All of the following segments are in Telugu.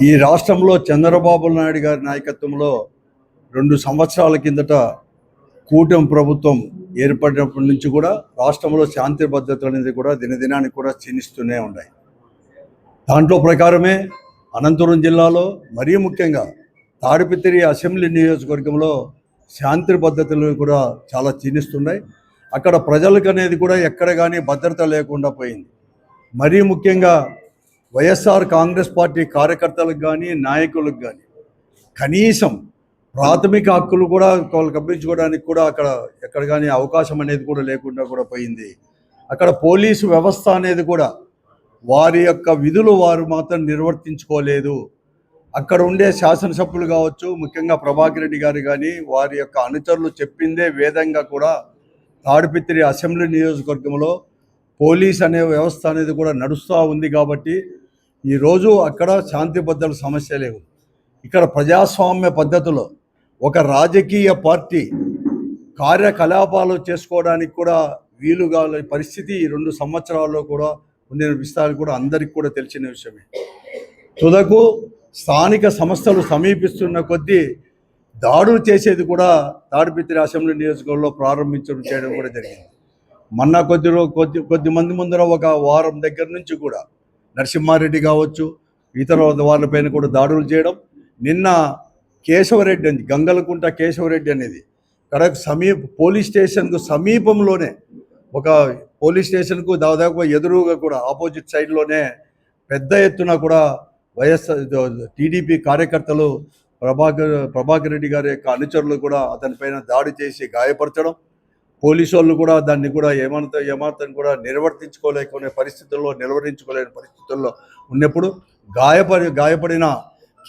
ఈ రాష్ట్రంలో చంద్రబాబు నాయుడు గారి నాయకత్వంలో 2 సంవత్సరాల కిందట కూటమి ప్రభుత్వం ఏర్పడినప్పటి నుంచి కూడా రాష్ట్రంలో శాంతి భద్రతలు అనేది కూడా దినదినానికి కూడా క్షీణిస్తూనే ఉన్నాయి. దాంట్లో ప్రకారమే అనంతపురం జిల్లాలో మరీ ముఖ్యంగా తాడిపత్రి అసెంబ్లీ నియోజకవర్గంలో శాంతి భద్రతలు కూడా చాలా క్షీణిస్తున్నాయి. అక్కడ ప్రజలకు అనేది కూడా ఎక్కడ కానీ భద్రత లేకుండా పోయింది. మరీ ముఖ్యంగా వైఎస్ఆర్ కాంగ్రెస్ పార్టీ కార్యకర్తలకు కానీ నాయకులకు కానీ కనీసం ప్రాథమిక హక్కులు కూడా కల్పించుకోవడానికి కూడా అక్కడ ఎక్కడ కానీ అవకాశం అనేది కూడా లేకుండా కూడా పోయింది. అక్కడ పోలీసు వ్యవస్థ అనేది కూడా వారి యొక్క విధులు వారు మాత్రం నిర్వర్తించుకోలేదు. అక్కడ ఉండే శాసనసభ్యులు కావచ్చు, ముఖ్యంగా ప్రభాకర్ రెడ్డి గారు కానీ వారి యొక్క అనుచరులు చెప్పిందే వేదంగా కూడా తాడిపత్రి అసెంబ్లీ నియోజకవర్గంలో పోలీస్ అనే వ్యవస్థ అనేది కూడా నడుస్తూ ఉంది. కాబట్టి ఈరోజు అక్కడ శాంతి భద్రతల సమస్య లేవు. ఇక్కడ ప్రజాస్వామ్య పద్ధతిలో ఒక రాజకీయ పార్టీ కార్యకలాపాలు చేసుకోవడానికి కూడా వీలుగా పరిస్థితి ఈ 2 సంవత్సరాల్లో కూడా ఉండిన విషయాలు కూడా అందరికీ కూడా తెలిసిన విషయమే. తుదకు స్థానిక సంస్థలు సమీపిస్తున్న కొద్దీ దాడులు చేసేది కూడా తాడిపత్రి అసెంబ్లీ నియోజకవర్గంలో చేయడం కూడా జరిగింది. మొన్న కొద్ది మంది ముందర ఒక వారం దగ్గర నుంచి కూడా నరసింహారెడ్డి కావచ్చు, ఇతర వాళ్ళపైన కూడా దాడులు చేయడం. నిన్న కేశవరెడ్డి అని గంగలకుంట కేశవరెడ్డి అనేది అక్కడ పోలీస్ స్టేషన్కు సమీపంలోనే ఒక పోలీస్ స్టేషన్కు దాదాపు ఎదురుగా కూడా ఆపోజిట్ సైడ్లోనే పెద్ద ఎత్తున కూడా టీడీపీ కార్యకర్తలు ప్రభాకర్ రెడ్డి గారి యొక్క అనుచరులు కూడా అతనిపైన దాడి చేసి గాయపరచడం, పోలీసు వాళ్ళు కూడా దాన్ని కూడా ఏమాత్రం కూడా నిలవరించుకోలేని పరిస్థితుల్లో ఉన్నప్పుడు గాయపడిన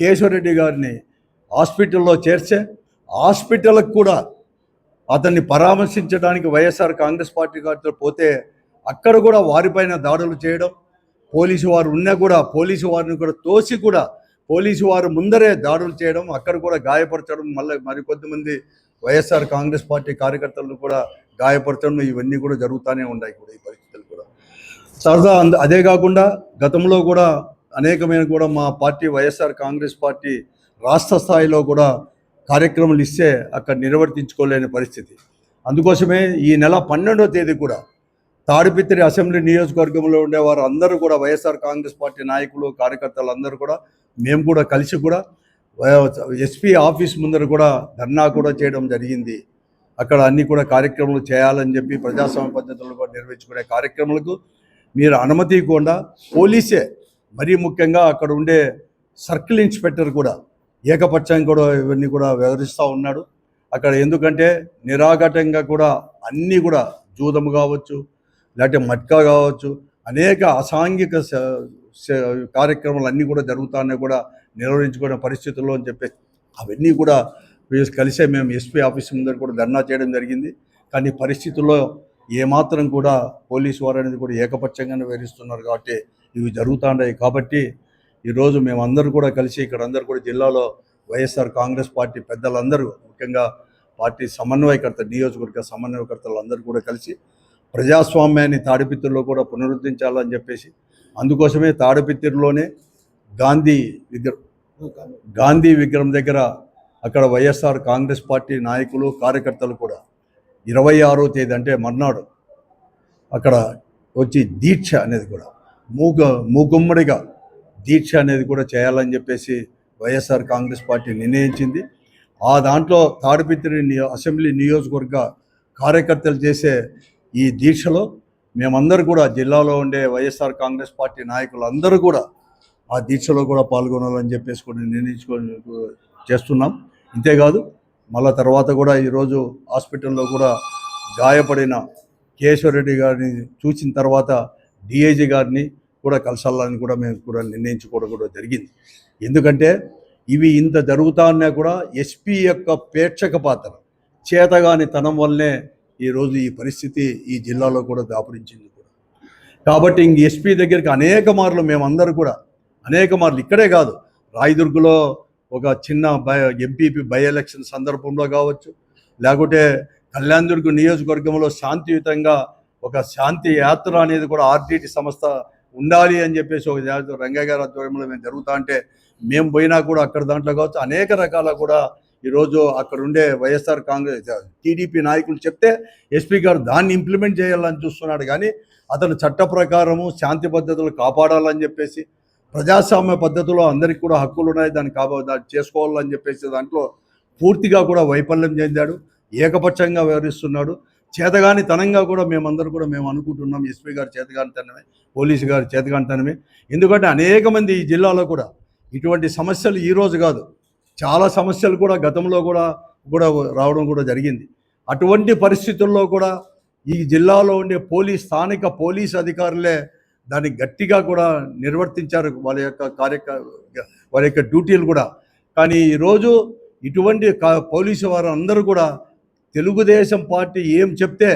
కేశవరెడ్డి గారిని హాస్పిటల్లో చేర్చే హాస్పిటల్కి కూడా అతన్ని పరామర్శించడానికి వైఎస్ఆర్ కాంగ్రెస్ పార్టీ గారితో పోతే అక్కడ కూడా వారిపైన దాడులు చేయడం, పోలీసు వారు ఉన్నా కూడా పోలీసు వారిని కూడా తోసి కూడా పోలీసు వారు ముందరే దాడులు చేయడం, అక్కడ కూడా గాయపరచడం, మరికొద్దిమంది వైఎస్ఆర్ కాంగ్రెస్ పార్టీ కార్యకర్తలను కూడా గాయపరచడం, ఇవన్నీ కూడా జరుగుతూనే ఉన్నాయి కూడా ఈ పరిస్థితులు కూడా. సరదా అదే కాకుండా గతంలో కూడా అనేకమైన కూడా మా పార్టీ వైఎస్ఆర్ కాంగ్రెస్ పార్టీ రాష్ట్ర స్థాయిలో కూడా కార్యక్రమాలు ఇస్తే అక్కడ నిర్వర్తించుకోలేని పరిస్థితి. అందుకోసమే ఈ నెల 12వ తేదీ కూడా తాడిపత్రి అసెంబ్లీ నియోజకవర్గంలో ఉండేవారు అందరూ కూడా వైఎస్ఆర్ కాంగ్రెస్ పార్టీ నాయకులు కార్యకర్తలు అందరూ కూడా మేము కూడా కలిసి కూడా ఎస్పీ ఆఫీస్ ముందర కూడా ధర్నా కూడా చేయడం జరిగింది. అక్కడ అన్ని కూడా కార్యక్రమాలు చేయాలని చెప్పి ప్రజాస్వామ్య పద్ధతుల్లో కూడా నిర్వహించుకునే కార్యక్రమాలకు మీరు అనుమతి ఇవ్వకుండా పోలీసే మరీ ముఖ్యంగా అక్కడ ఉండే సర్కిల్ ఇన్స్పెక్టర్ కూడా ఏకపక్షంగా కూడా ఇవన్నీ కూడా వ్యవహరిస్తూ ఉన్నాడు. అక్కడ ఎందుకంటే నిరాఘాటంగా కూడా అన్నీ కూడా జూదము కావచ్చు, లేకపోతే మట్కా కావచ్చు, అనేక అసాంఘిక కార్యక్రమాలు అన్నీ కూడా జరుగుతానే కూడా నిర్వహించుకునే పరిస్థితుల్లో అని చెప్పి అవన్నీ కూడా కలిసే మేము ఎస్పీ ఆఫీస్ ముందర కూడా ధర్నా చేయడం జరిగింది. కానీ పరిస్థితుల్లో ఏమాత్రం కూడా పోలీసు వారు అనేది కూడా ఏకపక్షంగానే వ్యవహరిస్తున్నారు. కాబట్టి ఇవి జరుగుతున్నాయి. కాబట్టి ఈరోజు మేమందరూ కూడా కలిసి ఇక్కడ అందరూ కూడా జిల్లాలో వైఎస్ఆర్ కాంగ్రెస్ పార్టీ పెద్దలందరూ ముఖ్యంగా పార్టీ సమన్వయకర్త నియోజకవర్గ సమన్వయకర్తలు అందరూ కూడా కలిసి ప్రజాస్వామ్యాన్ని తాడిపత్రిలో కూడా పునరుద్ధరించాలని చెప్పేసి అందుకోసమే తాడిపత్రిలోనే గాంధీ విగ్రహం దగ్గర అక్కడ వైఎస్ఆర్ కాంగ్రెస్ పార్టీ నాయకులు కార్యకర్తలు కూడా 26వ తేదీ అంటే మర్నాడు అక్కడ వచ్చి దీక్ష అనేది కూడా మూగుమ్మడిగా దీక్ష అనేది కూడా చేయాలని చెప్పేసి వైఎస్ఆర్ కాంగ్రెస్ పార్టీ నిర్ణయించింది. ఆ దాంట్లో తాడిపత్రి అసెంబ్లీ నియోజకవర్గ కార్యకర్తలు చేసే ఈ దీక్షలో మేమందరూ కూడా జిల్లాలో ఉండే వైఎస్ఆర్ కాంగ్రెస్ పార్టీ నాయకులు అందరూ కూడా ఆ దీక్షలో కూడా పాల్గొనాలని చెప్పేసి కూడా నిర్ణయించుకొని చేస్తున్నాం. ఇంతేకాదు మళ్ళా తర్వాత కూడా ఈరోజు హాస్పిటల్లో కూడా గాయపడిన కేశవరెడ్డి గారిని చూసిన తర్వాత డిఐజీ గారిని కూడా కలసాలని కూడా మేము కూడా నిర్ణయించుకోవడం కూడా జరిగింది. ఎందుకంటే ఇవి ఇంత జరుగుతా ఉన్నా కూడా ఎస్పీ యొక్క ప్రేక్షక పాత్ర చేతగాని తనం వల్లనే ఈరోజు ఈ పరిస్థితి ఈ జిల్లాలో కూడా దాపురించింది కూడా. కాబట్టి ఇంక ఎస్పీ దగ్గరికి అనేక మార్లు మేమందరూ కూడా ఇక్కడే కాదు రాయదుర్గలో ఒక చిన్న ఎంపీపీ బై ఎలక్షన్ సందర్భంలో కావచ్చు, లేకుంటే కళ్యాణదుర్గ నియోజకవర్గంలో శాంతియుతంగా ఒక శాంతి యాత్ర అనేది కూడా ఆర్టీటీ సంస్థ ఉండాలి అని చెప్పేసి ఒక రంగయ్య గారి ఆధ్వర్యంలో మేము జరుగుతా అంటే మేము పోయినా కూడా అక్కడ దాంట్లో కావచ్చు అనేక రకాల కూడా ఈరోజు అక్కడ ఉండే వైఎస్ఆర్ కాంగ్రెస్ టీడీపీ నాయకులు చెప్తే ఎస్పీ గారు దాన్ని ఇంప్లిమెంట్ చేయాలని చూస్తున్నాడు. కానీ అతను చట్ట ప్రకారము శాంతి పద్ధతులు కాపాడాలని చెప్పేసి ప్రజాస్వామ్య పద్ధతిలో అందరికీ కూడా హక్కులు ఉన్నాయి, దాన్ని దాన్ని చేసుకోవాలని చెప్పేసి దాంట్లో పూర్తిగా కూడా వైఫల్యం చెందాడు, ఏకపక్షంగా వ్యవహరిస్తున్నాడు. చేతగాని తనంగా కూడా మేమందరూ కూడా మేము అనుకుంటున్నాం ఎస్పీ గారు చేతగానితనమే, పోలీసు గారు చేతగానితనమే. ఎందుకంటే అనేక మంది ఈ జిల్లాలో కూడా ఇటువంటి సమస్యలు ఈరోజు కాదు, చాలా సమస్యలు కూడా గతంలో కూడా రావడం కూడా జరిగింది. అటువంటి పరిస్థితుల్లో కూడా ఈ జిల్లాలో ఉండే స్థానిక పోలీస్ అధికారులే దాన్ని గట్టిగా కూడా నిర్వర్తించారు వాళ్ళ యొక్క డ్యూటీలు కూడా. కానీ ఈరోజు ఇటువంటి పోలీసు వారు అందరూ కూడా తెలుగుదేశం పార్టీ ఏం చెప్తే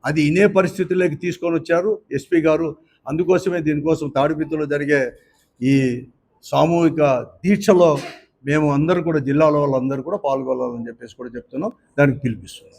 అది ఇనే పరిస్థితుల్లోకి తీసుకొని వచ్చారు ఎస్పీ గారు. అందుకోసమే దీనికోసం తాడిపిత్తులో జరిగే ఈ సామూహిక దీక్షలో మేము అందరూ కూడా జిల్లాలో వాళ్ళందరూ కూడా పాల్గొనాలని చెప్పేసి కూడా చెప్తున్నాం, దానికి పిలిపిస్తున్నాం.